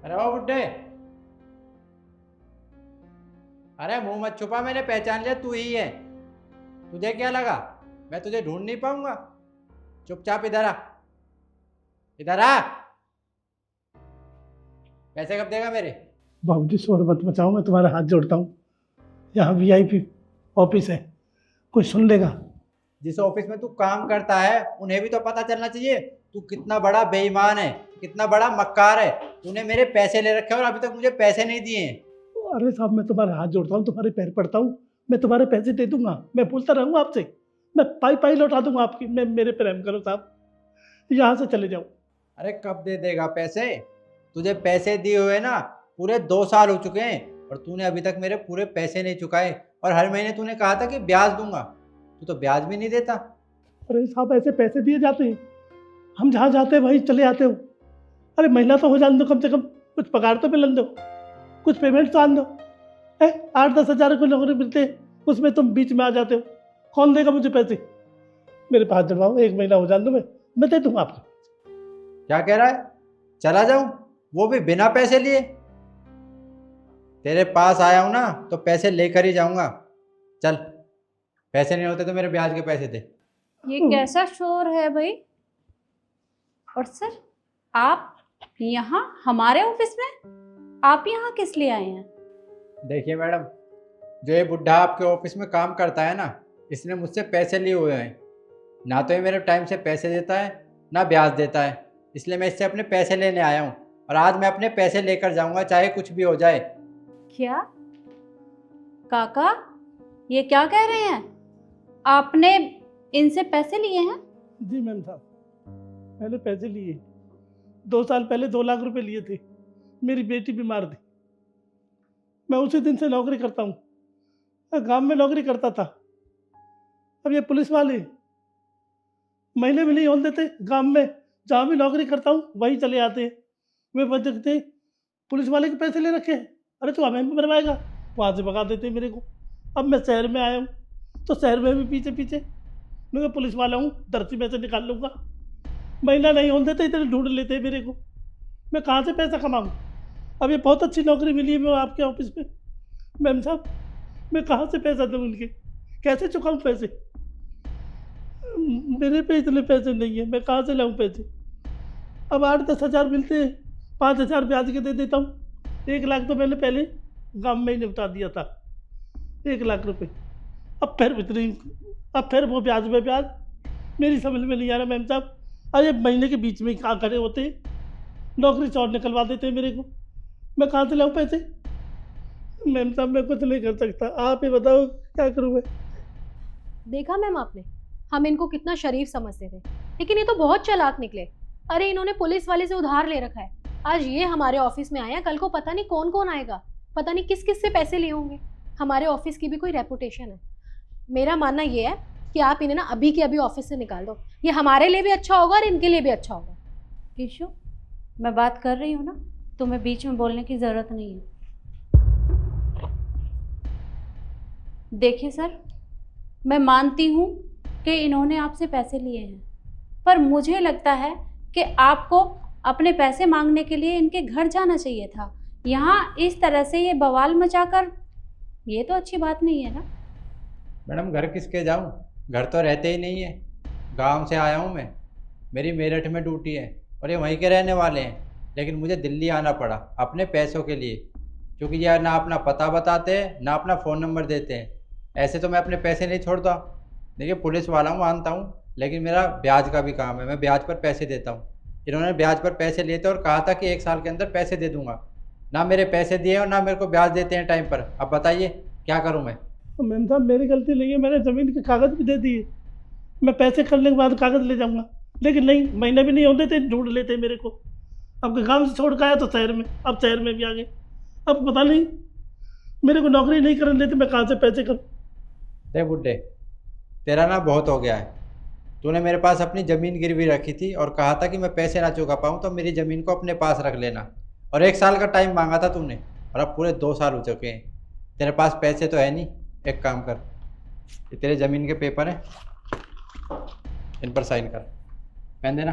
अरे ओ बुड्ढे। अरे मुंह मत छुपा, मैंने पहचान लिया तू ही है। तुझे क्या लगा मैं तुझे ढूंढ नहीं पाऊंगा? चुपचाप इधर आ, इधर आ। पैसे कब देगा मेरे? बाबूजी शोर मत मचाओ, मैं तुम्हारे हाथ जोड़ता हूँ। यहाँ वीआईपी ऑफिस है, कोई सुन लेगा। जिस ऑफिस में तू काम करता है उन्हें भी तो पता चलना चाहिए तू कितना बड़ा बेईमान है, कितना बड़ा मक्कार है। तूने मेरे पैसे ले रखे और अभी तक मुझे पैसे नहीं दिए हैं। अरे साहब, मैं तुम्हारे हाथ जोड़ता हूँ, तुम्हारे पैर पड़ता हूँ। मैं तुम्हारे पैसे दे दूंगा, मैं बोलता रहूँगा आपसे। मैं पाई पाई लौटा दूंगा आपकी। मैं मेरे प्रेम करो साहब, यहाँ से चले जाओ। अरे कब दे देगा पैसे? तुझे पैसे दिए हुए ना पूरे 2 साल हो चुके हैं और तूने अभी तक मेरे पूरे पैसे नहीं चुकाए। और हर महीने तूने कहा था कि ब्याज दूंगा, तू तो ब्याज भी नहीं देता। अरे साहब, ऐसे पैसे दिए जाते हैं? हम जहाँ जाते हैं वहीं चले आते हो। अरे महीना तो हो जाने दो, कम से कम कुछ पगार तो मिलन दो, कुछ पेमेंट तो आन दो। 8-10 हज़ार को नौकरी मिलते हैं, उसमें तुम बीच में आ जाते हो। कौन देगा मुझे पैसे? मेरे पास जमाओ, 1 महीना हो जाने दो, मैं दे दूंगा आपको। क्या कह रहा है? चला जाऊं, वो भी बिना पैसे लिए? तेरे पास आया हूं ना तो पैसे लेकर ही जाऊंगा। चल, पैसे नहीं होते तो मेरे ब्याज के पैसे दे। ये कैसा शोर है भाई? और सर, आप यहाँ हमारे ऑफिस में? आप यहाँ किस लिए आए हैं? देखिए मैडम, जो ये बुढ़ा आपके ऑफिस में काम करता है ना, इसने मुझसे पैसे लिए हुए हैं। ना तो ये मेरे टाइम से पैसे देता है ना ब्याज देता है, इसलिए मैं इससे अपने पैसे लेने आया हूँ। और आज मैं अपने पैसे लेकर जाऊंगा, चाहे कुछ भी हो जाए। क्या काका, ये क्या कह रहे हैं? आपने इनसे पैसे लिए हैं? जी मैम साहब, मैंने पैसे लिए। 2 साल पहले 2 लाख रुपए लिए थे। मेरी बेटी बीमार थी, मैं उसी दिन से नौकरी करता हूँ। गांव में नौकरी करता था। अब ये पुलिस वाले महीने में नहीं होने देते। गांव में जहाँ भी नौकरी करता हूँ वहीं चले आते हैं। वे बस देखते हैं पुलिस वाले के पैसे ले रखे हैं, अरे तो हमें भी बनवाएगा, वहाँ से भगा देते हैं मेरे को। अब मैं शहर में आया हूँ तो शहर में भी पीछे पीछे मैं पुलिस वाला हूँ, धरती में से निकाल लूँगा। महीना नहीं होने देते, इतने ढूंढ लेते हैं मेरे को। मैं कहाँ से पैसा कमाऊँ? अब ये बहुत अच्छी नौकरी मिली है मैं आपके ऑफिस में। मैम साहब, मैं कहाँ से पैसा दूँ उनके? कैसे चुकाऊँ पैसे? मेरे पे इतने पैसे नहीं है, मैं कहाँ से लाऊँ पैसे? अब 8-10 हज़ार मिलते हैं, 5 हज़ार ब्याज के दे देता हूँ। 1 लाख तो मैंने पहले गाँव में ही निपटा दिया था, 1 लाख रुपए। अब फिर इतनी, अब फिर वो ब्याज में ब्याज। मेरी समझ में नहीं आ रहा मैम साहब। अरे महीने के बीच में कहाँ खड़े होते हैं, नौकरी से और निकलवा देते हैं मेरे को। मैं कहाँ से लाऊँ पैसे? मैम साहब, मैं कुछ नहीं कर सकता, आप ही बताओ क्या करूँ मैं? देखा मैम आपने, हम इनको कितना शरीफ समझते थे, लेकिन ये तो बहुत चालाक निकले। अरे इन्होंने पुलिस वाले से उधार ले रखा है। आज ये हमारे ऑफिस में आया, कल को पता नहीं कौन कौन आएगा, पता नहीं किस किस से पैसे लिए होंगे। हमारे ऑफिस की भी कोई रेपुटेशन है। मेरा मानना ये है कि आप इन्हें ना अभी के अभी ऑफिस से निकाल दो। ये हमारे लिए भी अच्छा होगा और इनके लिए भी अच्छा होगा। किशु, मैं बात कर रही हूँ ना, तुम्हें बीच में बोलने की ज़रूरत नहीं है। देखिए सर, मैं मानती हूँ कि इन्होंने आपसे पैसे लिए हैं, पर मुझे लगता है कि आपको अपने पैसे मांगने के लिए इनके घर जाना चाहिए था। यहाँ इस तरह से ये बवाल मचाकर, ये तो अच्छी बात नहीं है ना। मैडम घर किसके जाऊं, घर तो रहते ही नहीं है। गांव से आया हूं मैं, मेरी मेरठ में ड्यूटी है और ये वहीं के रहने वाले हैं। लेकिन मुझे दिल्ली आना पड़ा अपने पैसों के लिए, क्योंकि ये ना अपना पता बताते हैं ना अपना फ़ोन नंबर देते हैं। ऐसे तो मैं अपने पैसे नहीं छोड़ता। देखिए पुलिस वाला हूँ मानता हूँ, लेकिन मेरा ब्याज का भी काम है, मैं ब्याज पर पैसे देता हूँ। इन्होंने ब्याज पर पैसे लिए थे और कहा था कि 1 साल के अंदर पैसे दे दूंगा। ना मेरे पैसे दिए और ना मेरे को ब्याज देते हैं टाइम पर। अब बताइए क्या करूँ मैं? तो मैम साहब, मेरी गलती नहीं है, मैंने ज़मीन के कागज़ भी दे दिए। मैं पैसे करने के बाद कागज़ ले जाऊंगा, लेकिन नहीं, महीने भी नहीं होते थे, ढूंढ लेते मेरे को। अब गांव से छोड़ कर आया तो शहर में, अब शहर में भी आ गए। अब पता नहीं मेरे को नौकरी नहीं करने देते, मैं कहाँ से पैसे करूँ? देख बुड्ढे, तेरा ना बहुत हो गया है। तूने मेरे पास अपनी ज़मीन गिरवी रखी थी और कहा था कि मैं पैसे ना चुका पाऊँ तो मेरी ज़मीन को अपने पास रख लेना। और 1 साल का टाइम मांगा था तूने, और अब पूरे 2 साल हो चुके हैं। तेरे पास पैसे तो है नहीं। एक काम कर, ये तेरे ज़मीन के पेपर हैं, इन पर साइन कर। पेन देना,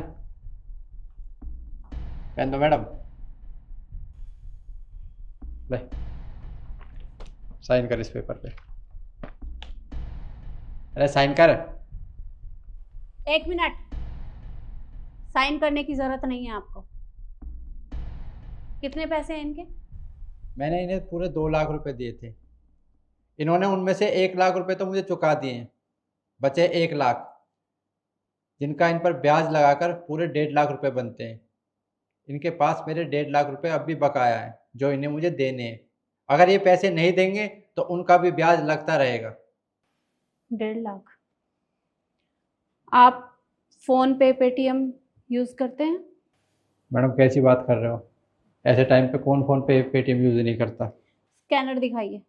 पेन दो मैडम। ले, साइन कर इस पेपर पे। अरे साइन कर। 1 मिनट, साइन करने की जरूरत नहीं है आपको। कितने पैसे हैं इनके? मैंने इन्हें पूरे 2 लाख रुपए दिए थे। इन्होंने उनमें से 1 लाख रुपए तो मुझे चुका दिए हैं, बचे 1 लाख, जिनका इन पर ब्याज लगाकर पूरे 1.5 लाख रुपए बनते हैं। इनके पास मेरे 1.5 लाख रुपए अब भी बकाया है, जो इन्हें मुझे देने हैं। अगर ये पैसे नहीं देंगे तो उनका भी ब्याज लगता रहेगा। 1.5 लाख? आप फोन पे, पेटीएम यूज करते हैं? मैडम कैसी बात कर रहे हो? ऐसे टाइम पे कौन फोन पे पेटीएम यूज़ नहीं करता। स्कैनर दिखाइए।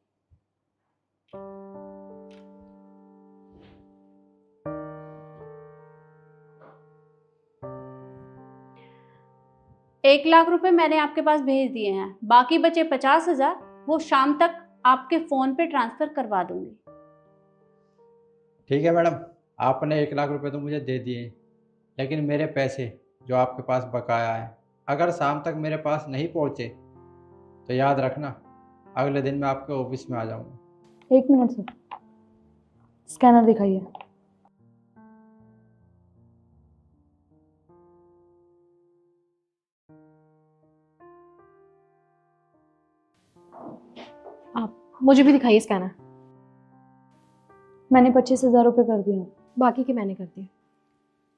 एक लाख रुपए मैंने आपके पास भेज दिए हैं, बाकी बचे 50,000 वो शाम तक आपके फोन पे ट्रांसफर करवा दूंगी। ठीक है मैडम, आपने 1 लाख रुपए तो मुझे दे दिए, लेकिन मेरे पैसे जो आपके पास बकाया है, अगर शाम तक मेरे पास नहीं पहुँचे तो याद रखना अगले दिन मैं आपके ऑफिस में आ जाऊँगा। 1 मिनट सर, स्कैनर दिखाइए। आप मुझे भी दिखाइए स्कैनर। मैंने 25,000 रुपये कर दिए। बाकी के मैंने कर दिए।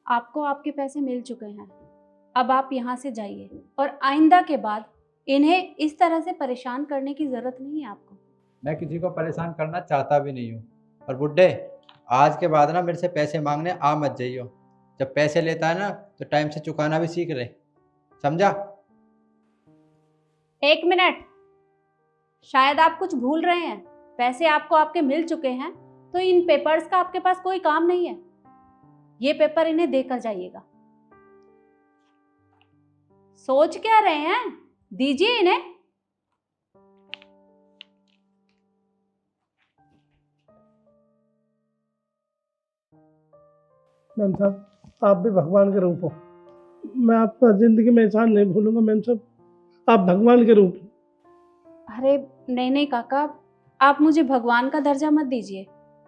आपको आपके पैसे मिल चुके हैं, अब आप यहाँ से जाइए और आइंदा के बाद इन्हें इस तरह से परेशान करने की ज़रूरत नहीं है आपको। मैं किसी को परेशान करना चाहता भी नहीं हूँ। और बुड्ढे, आज के बाद ना मेरे से पैसे मांगने आ मत जाइयो। जब पैसे लेता है ना तो टाइम से चुकाना भी सीख ले, समझा? 1 मिनट, शायद आप कुछ भूल रहे हैं। पैसे आपको आपके मिल चुके हैं तो इन पेपर्स का आपके पास कोई काम नहीं है। ये पेपर इन्हें देकर जाइएगा। सोच क्या रहे हैं, दीजिए इन्हें। मैम साहब, आप भी भगवान के रूप हो। मैं आपका जिंदगी में एहसान नहीं भूलूंगा मैम साहब, आप भगवान के रूप हो। अरे नहीं नहीं काका, आप मुझे भगवान का दर्जा मत दीजिए।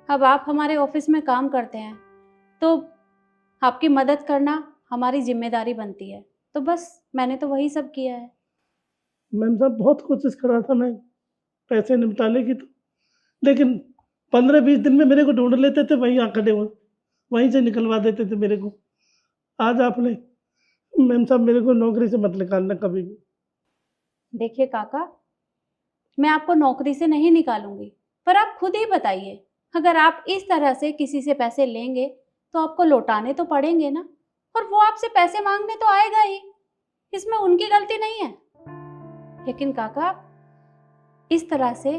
अब आप हमारे ऑफिस में काम करते हैं तो आपकी मदद करना हमारी जिम्मेदारी बनती है, तो बस मैंने तो वही सब किया है। मैम साहब, बहुत कोशिश कर रहा था मैं पैसे निपटाने की, तो लेकिन 15-20 दिन में मेरे को ढूंढ लेते थे, वहीं आ खड़े हुए, वहीं से निकलवा देते थे मेरे को। आज आपने मैम साहब मेरे को नौकरी से मत निकालना कभी भी। देखिए काका, मैं आपको नौकरी से नहीं निकालूंगी, पर आप खुद ही बताइए, अगर आप इस तरह से किसी से पैसे लेंगे तो आपको लौटाने तो पड़ेंगे ना, और वो आपसे पैसे मांगने तो आएगा ही, इसमें उनकी गलती नहीं है। लेकिन काका, इस तरह से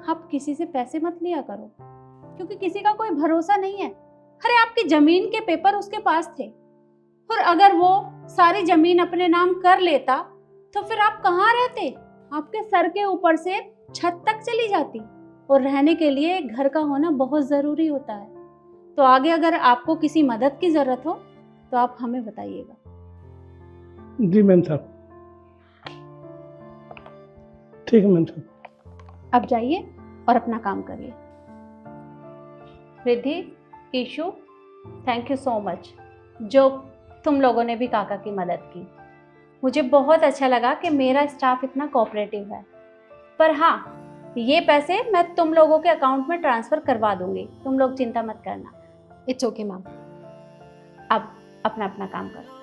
आप किसी से पैसे मत लिया करो, क्योंकि किसी का कोई भरोसा नहीं है। अरे आपकी जमीन के पेपर उसके पास थे, और अगर वो सारी जमीन अपने नाम कर लेता तो फिर आप कहाँ रहते? आपके सर के ऊपर से छत तक चली जाती, और रहने के लिए एक घर का होना बहुत जरूरी होता है। तो आगे अगर आपको किसी मदद की जरूरत हो तो आप हमें बताइएगा। जी मैम साहब, ठीक है मैम साहब। अब जाइए और अपना काम करिए। Riddhi, Ishu, thank you so much जो तुम लोगों ने भी काका की मदद की। मुझे बहुत अच्छा लगा कि मेरा स्टाफ इतना कोऑपरेटिव है। पर हाँ, ये पैसे मैं तुम लोगों के अकाउंट में ट्रांसफ़र करवा दूंगी, तुम लोग चिंता मत करना। It's okay ma'am. अब अपना अपना काम करो।